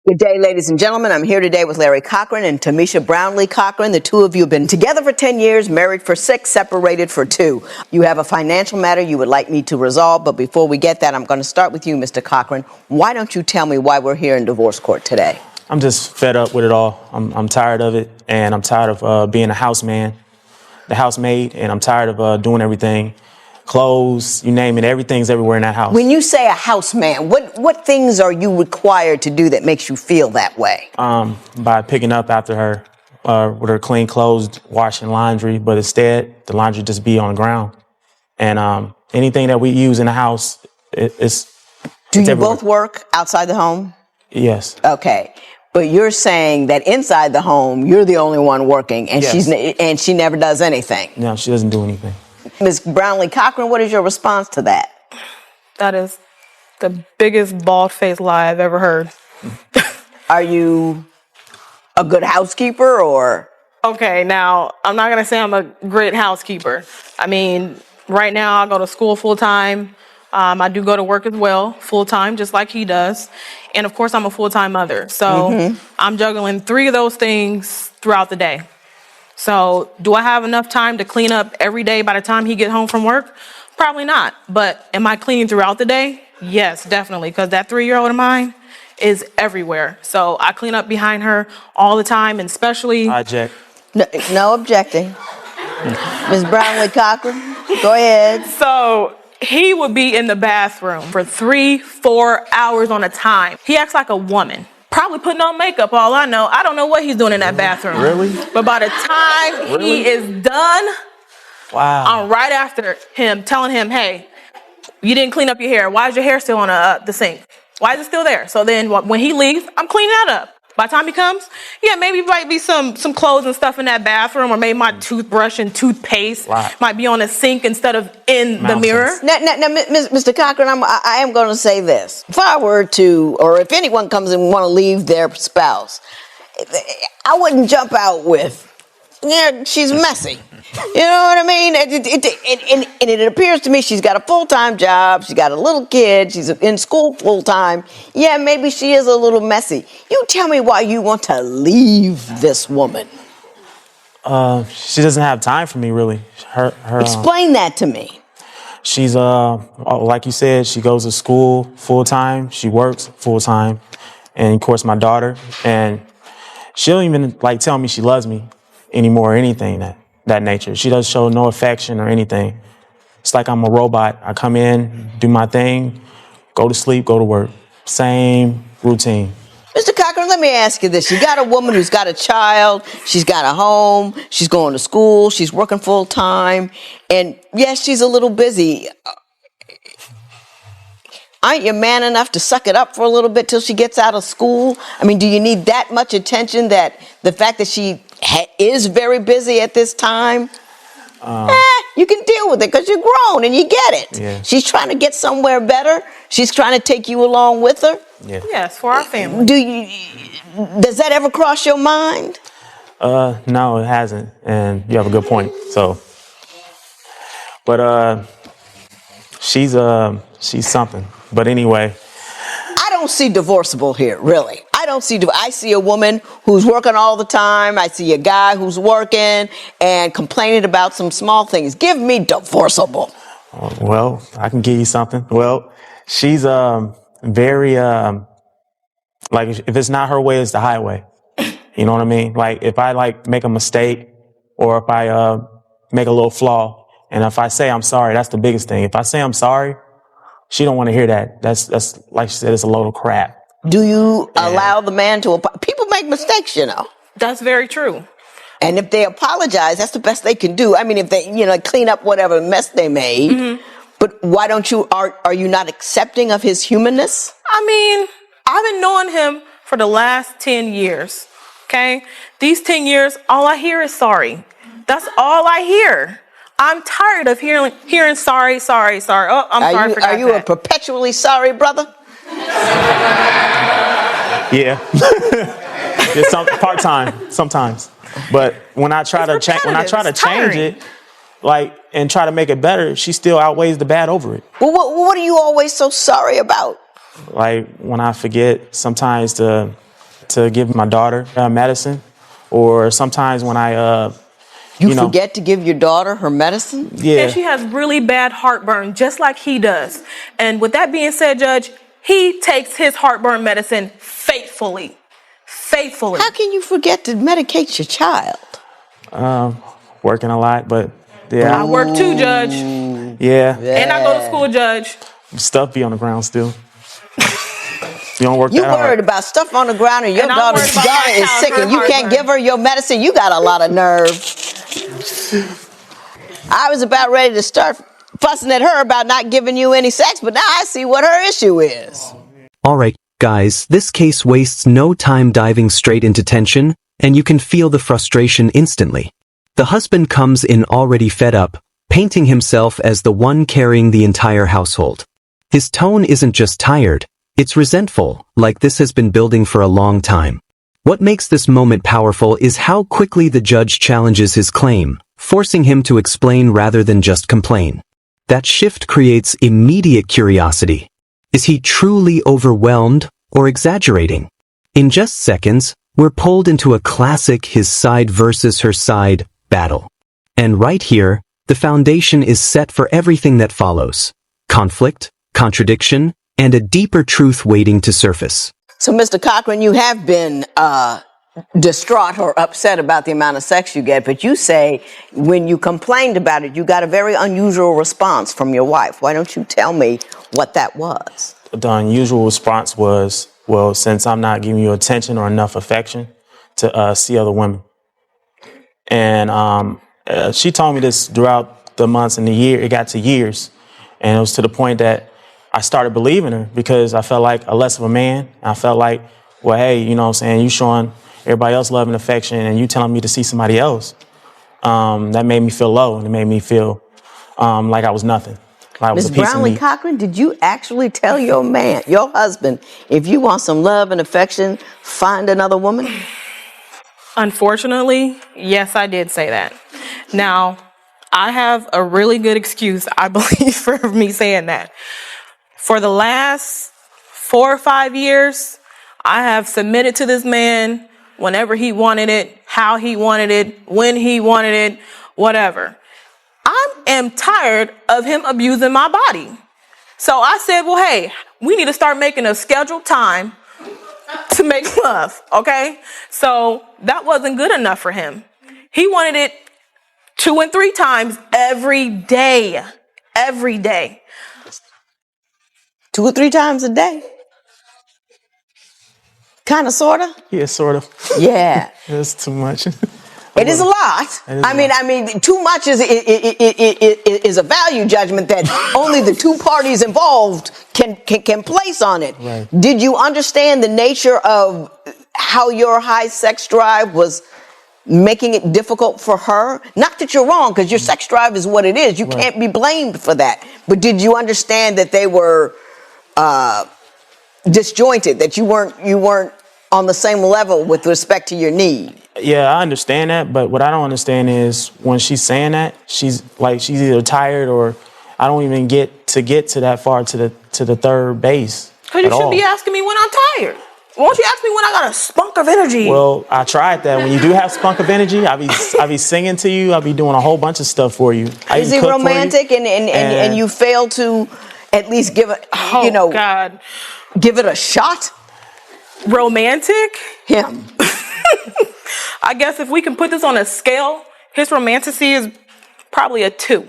Good day, ladies and gentlemen. I'm here today with Larry Cochran and Tamisha Brownlee Cochran. The two of you have been together for 10 years, married for 6, separated for 2. You have a financial matter you would like me to resolve, but before we get that, I'm going to start with you, Mr. Cochran. Why don't you tell me why we're here in divorce court today? I'm just fed up with it all. I'm tired of it, and I'm tired of being a housemaid, and I'm tired of doing everything. Clothes, you name it, everything's everywhere in that house. When you say a houseman, what things are you required to do that makes you feel that way? By picking up after her with her clean clothes, washing laundry, but instead the laundry just be on the ground. And anything that we use in the house, it's Do you everywhere. both work outside the home? Yes. Okay. But you're saying that inside the home, you're the only one working, and Yes. she never does anything. No, she doesn't do anything. Ms. Brownlee Cochran, what is your response to that? That is the biggest bald-faced lie I've ever heard. Are you a good housekeeper or? Okay, now, I'm not going to say I'm a great housekeeper. I mean, right now I go to school full-time. I do go to work as well, full-time, just like he does. And, of course, I'm a full-time mother. So I'm juggling 3 of those things throughout the day. So do I have enough time to clean up every day by the time he gets home from work? Probably not. But am I cleaning throughout the day? Yes, definitely, because that 3-year-old of mine is everywhere. So I clean up behind her all the time, and especially... I object. No objecting. Ms. Brownlee Cochran, go ahead. So he would be in the bathroom for 3-4 hours on a time. He acts like a woman. Probably putting on makeup, all I know. I don't know what he's doing in that bathroom. Really? But by the time he is done, Wow. I'm right after him, telling him, hey, you didn't clean up your hair. Why is your hair still on the sink? Why is it still there? So then when he leaves, I'm cleaning that up. By the time he comes, yeah, maybe might be some clothes and stuff in that bathroom, or maybe my toothbrush and toothpaste might be on the sink instead of in the mirror. Now, Mr. Cochran, I am going to say this. If I were to, or if anyone comes and want to leave their spouse, I wouldn't jump out with, yeah, she's messy. You know what I mean? And it appears to me she's got a full-time job. She's got a little kid. She's in school full-time. Yeah, maybe she is a little messy. You tell me why you want to leave this woman. She doesn't have time for me, really. Explain that to me. She's, like you said, she goes to school full-time. She works full-time. And, of course, my daughter. And she don't even, tell me she loves me anymore or anything that nature. She doesn't show no affection or anything. It's like I'm a robot. I come in, do my thing, go to sleep, go to work. Same routine. Mr. Cochran, let me ask you this. You got a woman who's got a child, she's got a home, she's going to school, she's working full time, and yes, she's a little busy. Aren't you man enough to suck it up for a little bit till she gets out of school? I mean, do you need that much attention, that the fact that she is very busy at this time? You can deal with it because you're grown and you get it. Yeah. She's trying to get somewhere better. She's trying to take you along with her. Yeah. Yes, for our family. Does that ever cross your mind? No, it hasn't. And you have a good point. So, but she's something. But anyway. I don't see divorceable here, really. I see a woman who's working all the time. I see a guy who's working and complaining about some small things. Give me divorceable. Well, I can give you something. Well, she's very if it's not her way, it's the highway. You know what I mean? Like if I make a mistake, or if I make a little flaw, and if I say I'm sorry, that's the biggest thing. If I say I'm sorry, she don't want to hear that. That's like she said, it's a load of crap. Do you allow the man to people make mistakes, you know? That's very true. And if they apologize, that's the best they can do. I mean, if they, clean up whatever mess they made. But why don't you, are you not accepting of his humanness? I mean, I've been knowing him for the last 10 years, okay? These 10 years, all I hear is sorry. That's all I hear. I'm tired of hearing sorry. Oh, I'm sorry for that. Are you a perpetually sorry brother? Yeah. Part-time, sometimes. But when I try to change it, and try to make it better, she still outweighs the bad over it. Well, what are you always so sorry about? Like when I forget sometimes to to give my daughter medicine, or sometimes when I, You forget to give your daughter her medicine? yeah. And she has really bad heartburn, just like he does. And with that being said, Judge, he takes his heartburn medicine faithfully. Faithfully. How can you forget to medicate your child? Working a lot, but yeah. I work too, Judge. Yeah. And I go to school, Judge. Stuff be on the ground still. You don't work You that hard. worried about stuff on the ground and your And I'm daughter's worried about daughter my is child, sick her and you can't heartburn. give her your medicine? You got a lot of nerve. I was about ready to start fussing at her about not giving you any sex, but now I see what her issue is. Alright, guys, this case wastes no time diving straight into tension, and you can feel the frustration instantly. The husband comes in already fed up, painting himself as the one carrying the entire household. His tone isn't just tired, it's resentful, like this has been building for a long time. What makes this moment powerful is how quickly the judge challenges his claim, forcing him to explain rather than just complain. That shift creates immediate curiosity. Is he truly overwhelmed or exaggerating? In just seconds, we're pulled into a classic his side versus her side battle. And right here, the foundation is set for everything that follows. Conflict, contradiction, and a deeper truth waiting to surface. So, Mr. Cochran, you have been distraught or upset about the amount of sex you get, but you say when you complained about it, you got a very unusual response from your wife. Why don't you tell me what that was? The unusual response was, well, since I'm not giving you attention or enough affection to see other women. And she told me this throughout the months and the year. It got to years. And it was to the point that I started believing her because I felt like a less of a man. I felt like, well, hey, you know what I'm saying? You showing everybody else love and affection and you telling me to see somebody else. That made me feel low and it made me feel like I was nothing. Like I was Ms. a piece of Brownlee meat. Cochran, did you actually tell your man, your husband, if you want some love and affection, find another woman? Unfortunately, yes, I did say that. Now, I have a really good excuse, I believe, for me saying that. For the last 4 or 5 years, I have submitted to this man whenever he wanted it, how he wanted it, when he wanted it, whatever. I am tired of him abusing my body. So I said, well, hey, we need to start making a scheduled time to make love, okay? So that wasn't good enough for him. He wanted it 2 and 3 times every day. Every day. 2 or 3 times a day? Kind of, sort of? Yeah, sort of. Yeah. It's too much. It is a lot. I mean, too much is a value judgment that only the two parties involved can place on it. Right. Did you understand the nature of how your high sex drive was making it difficult for her? Not that you're wrong, because your sex drive is what it is. You can't be blamed for that. But did you understand that they were disjointed, that you weren't on the same level with respect to your need? Yeah, I understand that, but what I don't understand is when she's saying that, she's either tired or I don't even get to that far to the third base. Because you shouldn't be asking me when I'm tired. Why don't you ask me when I got a spunk of energy? Well, I tried that. When you do have spunk of energy, I be singing to you. I be doing a whole bunch of stuff for you. Is he romantic and you fail to at least give it, God. give it a shot? Romantic? Him. I guess if we can put this on a scale, his romanticy is probably a 2.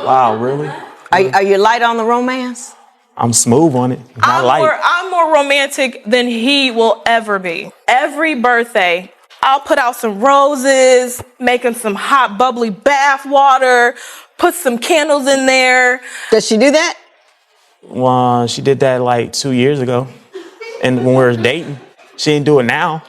Wow, really? Are you light on the romance? I'm smooth on it. I'm more romantic than he will ever be. Every birthday, I'll put out some roses, make him some hot, bubbly bath water, put some candles in there. Does she do that? Well, she did that like 2 years ago. And when we were dating, she didn't do it now.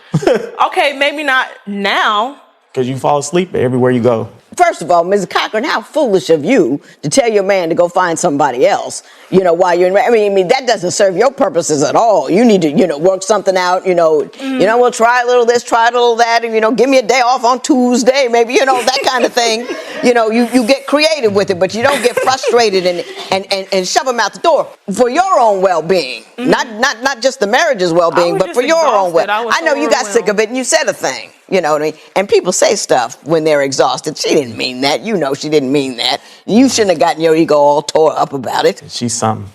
Okay, maybe not now. Because you fall asleep everywhere you go. First of all, Ms. Cochran, how foolish of you to tell your man to go find somebody else, while you're I mean, that doesn't serve your purposes at all. You need to, work something out, we'll try a little this, try a little that, and, give me a day off on Tuesday, maybe, that kind of thing. You know, you get creative with it, but you don't get frustrated and shove them out the door for your own well-being. Not just the marriage's well-being, but just for your own exhausted. well. I I know you got sick overwhelmed. of it and you said a thing. You know what I mean? And people say stuff when they're exhausted. She didn't mean that. You know she didn't mean that. You shouldn't have gotten your ego all tore up about it. She's something.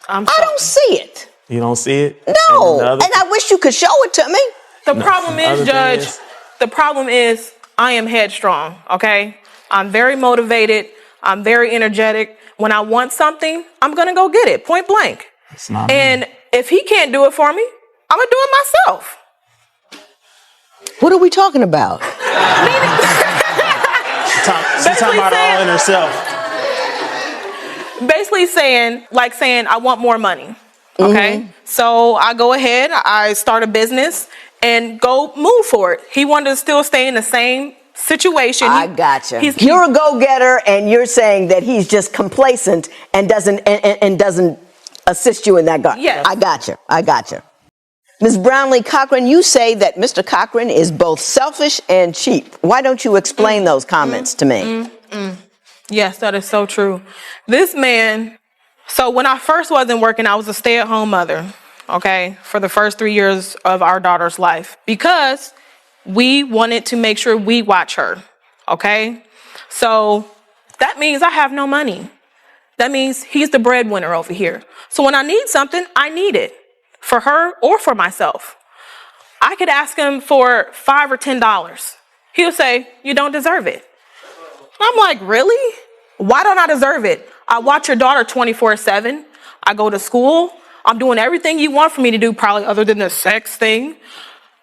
I don't see it. You don't see it? No. And I wish you could show it to me. The problem the other is, thing Judge, is- the problem is I am headstrong, okay? I'm very motivated. I'm very energetic. When I want something, I'm going to go get it, point blank. It's not And if he can't do it for me, I'm going to do it myself. What are we talking about? She's talking about all in herself. Basically saying, I want more money, okay? So I go ahead, I start a business and go move for it. He wanted to still stay in the same situation. I gotcha. He's- You're a go-getter, and you're saying that he's just complacent and doesn't assist you in that guard. Yes. I gotcha. Ms. Brownlee Cochran, you say that Mr. Cochran is both selfish and cheap. Why don't you explain those comments to me? Yes, that is so true. This man, so when I first wasn't working, I was a stay-at-home mother, okay, for the first 3 years of our daughter's life because we wanted to make sure we watch her, okay? So that means I have no money. That means he's the breadwinner over here. So when I need something, I need it for her or for myself. I could ask him for $5 or $10. He'll say, you don't deserve it. I'm like, really? Why don't I deserve it? I watch your daughter 24/7. I go to school. I'm doing everything you want for me to do, probably other than the sex thing.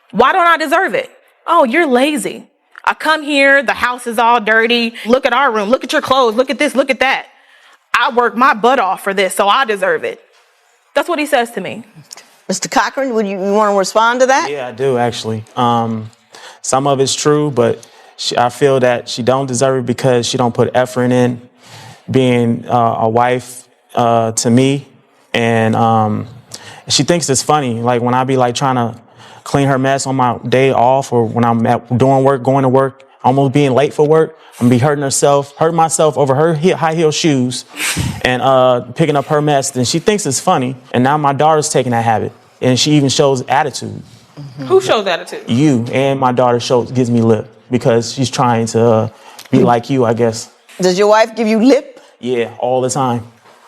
Why don't I deserve it? Oh, you're lazy. I come here, the house is all dirty. Look at our room. Look at your clothes. Look at this. Look at that. I work my butt off for this, so I deserve it. That's what he says to me. Mr. Cochran, would you want to respond to that? Yeah, I do actually. Some of it's true, but I feel that she don't deserve it because she don't put effort in being a wife to me, and she thinks it's funny. Like when I be like trying to clean her mess on my day off, or when I'm doing work, going to work, almost being late for work, I'm be hurting myself over her high heel shoes, and picking up her mess. Then she thinks it's funny, and now my daughter's taking that habit, and she even shows attitude. Who shows attitude? You and my daughter gives me lip because she's trying to be like you, I guess. Does your wife give you lip? Yeah, all the time.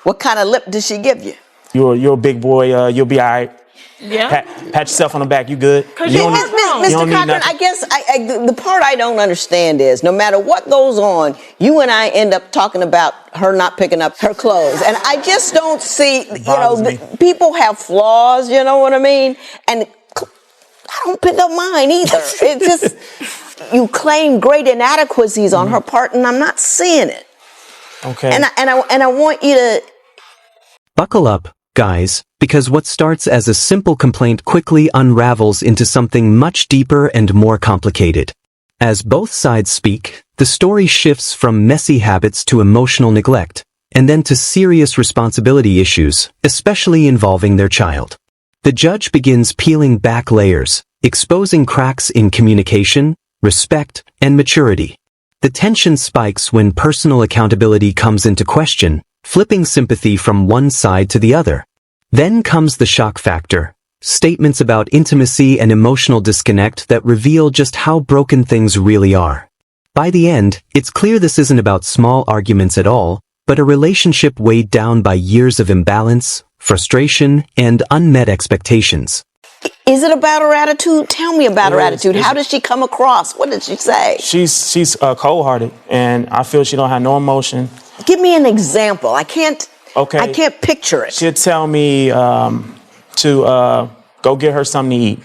What kind of lip does she give you? You're a big boy. You'll be all right. Yeah. Pat yourself on the back. You good? Cause You you don't was need- wrong. you don't Mr. need Cochran, nothing. I guess the part I don't understand is no matter what goes on, you and I end up talking about her not picking up her clothes. And I just don't see, Bothers me. people have flaws, you know what I mean? And I don't pick up mine either. It just, you claim great inadequacies on her part, and I'm not seeing it. Okay. And I want you to. Buckle up, guys, because what starts as a simple complaint quickly unravels into something much deeper and more complicated. As both sides speak, the story shifts from messy habits to emotional neglect, and then to serious responsibility issues, especially involving their child. The judge begins peeling back layers, exposing cracks in communication, respect, and maturity. The tension spikes when personal accountability comes into question, flipping sympathy from one side to the other. Then comes the shock factor, statements about intimacy and emotional disconnect that reveal just how broken things really are. By the end, it's clear this isn't about small arguments at all, but a relationship weighed down by years of imbalance, frustration, and unmet expectations. Is it about her attitude? Tell me about her It is. attitude. How does she come across? What did she say? She's cold-hearted, and I feel she don't have no emotion. Give me an example. I can't Okay. picture it. She'll tell me to go get her something to eat,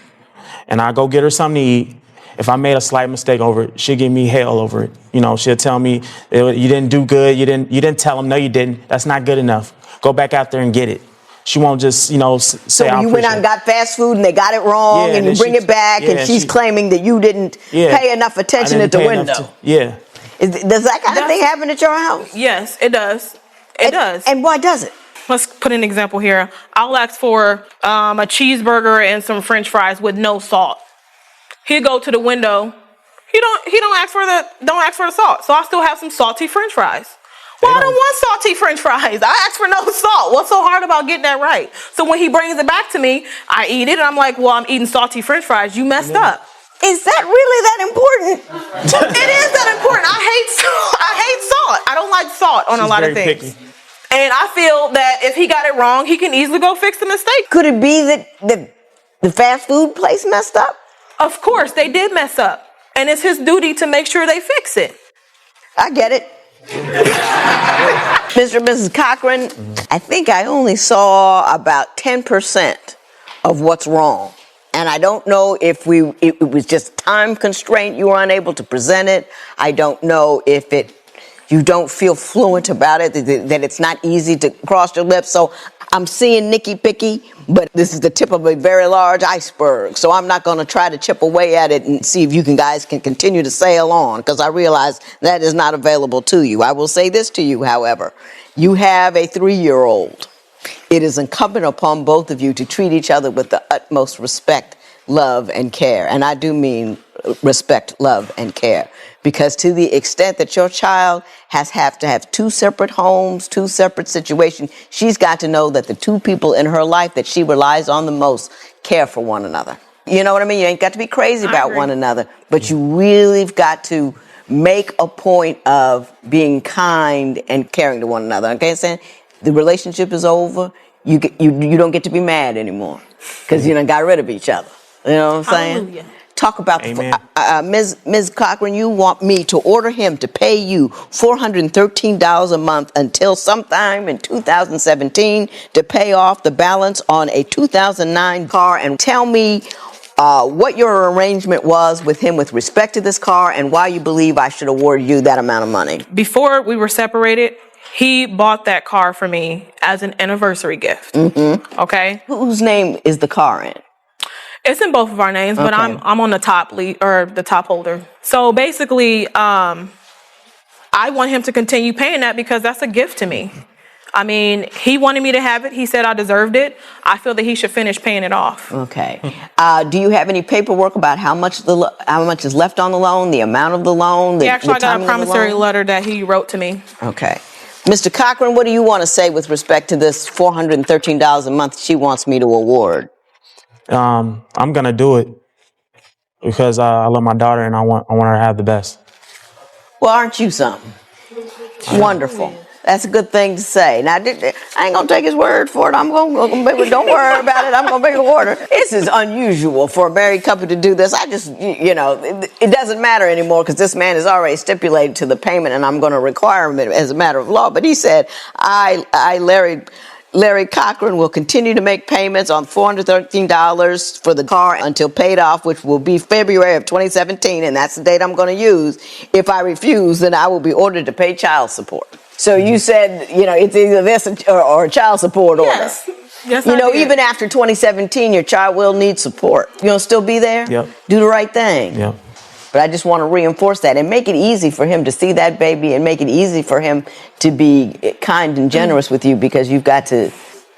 and I go get her something to eat. If I made a slight mistake over it, she'll give me hell over it. You know, she'll tell me, you didn't do good. You didn't tell him. No, you didn't. That's not good enough. Go back out there and get it. She won't just, say, So I you went out and got fast food and they got it wrong, Yeah, and and you bring then it back, and yeah, she's she- claiming that you didn't pay enough attention I at didn't the pay enough window. Yeah. Does that kind of thing happen at your house? Yes, it does. It does. And why does it? Let's put an example here. I'll ask for a cheeseburger and some French fries with no salt. He'll go to the window. He don't ask for the salt. So I still have some salty French fries. Well, I don't want salty French fries. I asked for no salt. What's so hard about getting that right? So when he brings it back to me, I eat it and I'm like, well, I'm eating salty French fries. You messed up. Is that really that important? It is that important. I hate salt. I don't like salt on a lot of things. Picky. And I feel that if he got it wrong, he can easily go fix the mistake. Could it be that the fast food place messed up? Of course, they did mess up. And it's his duty to make sure they fix it. I get it. Mr. and Mrs. Cochran, I think I only saw about 10% of what's wrong. And I don't know if it was just time constraint, you were unable to present it. I don't know if you don't feel fluent about it, that it's not easy to cross your lips. So I'm seeing Nicky Picky, but this is the tip of a very large iceberg. So I'm not going to try to chip away at it and see if you guys can continue to sail on, because I realize that is not available to you. I will say this to you, however. You have a 3-year-old. It is incumbent upon both of you to treat each other with the utmost respect, love, and care. And I do mean respect, love, and care. Because to the extent that your child have to have 2 separate homes, 2 separate situations, she's got to know that the 2 people in her life that she relies on the most care for one another. You know what I mean? You ain't got to be crazy about one another, but you really have got to make a point of being kind and caring to one another. Okay, I'm saying? The relationship is over. You don't get to be mad anymore because you done got rid of each other. You know what I'm saying? Hallelujah. Talk about Amen. Ms. Cochran, you want me to order him to pay you $413 a month until sometime in 2017 to pay off the balance on a 2009 car, and tell me what your arrangement was with him with respect to this car and why you believe I should award you that amount of money. Before we were separated, he bought that car for me as an anniversary gift. Mm-hmm. Okay? Whose name is the car in? It's in both of our names, but Okay. I'm on the top lead or the top holder. So basically, I want him to continue paying that because that's a gift to me. I mean, he wanted me to have it. He said I deserved it. I feel that he should finish paying it off. Okay. Do you have any paperwork about how much is left on the loan, the amount of the loan? He actually, I got a promissory loan? letter that he wrote to me. Okay. Mr. Cochran, what do you want to say with respect to this $413 a month she wants me to award? I'm gonna do it because I love my daughter and I want her to have the best. Well, aren't you something? Wonderful. That's a good thing to say. Now, I ain't gonna take his word for it. Don't worry about it. I'm gonna make an order. This is unusual for a married couple to do this. It doesn't matter anymore because this man has already stipulated to the payment, and I'm going to require him as a matter of law. But he said, Larry Cochran will continue to make payments on $413 for the car until paid off, which will be February of 2017, and that's the date I'm going to use. If I refuse, then I will be ordered to pay child support. So you said, it's either this or child support order. Yes. Yes, I did. Even after 2017, your child will need support. You'll still be there? Yep. Do the right thing. Yep. But I just want to reinforce that and make it easy for him to see that baby and make it easy for him to be kind and generous with you because you've got to,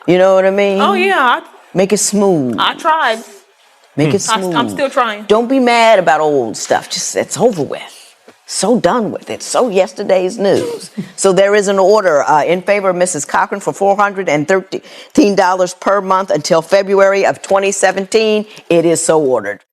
you know what I mean? Oh, yeah. Make it smooth. I tried. Make it smooth. I'm still trying. Don't be mad about old stuff. Just, it's over with. So done with it. So yesterday's news. So there is an order in favor of Mrs. Cochran for $413 per month until February of 2017. It is so ordered.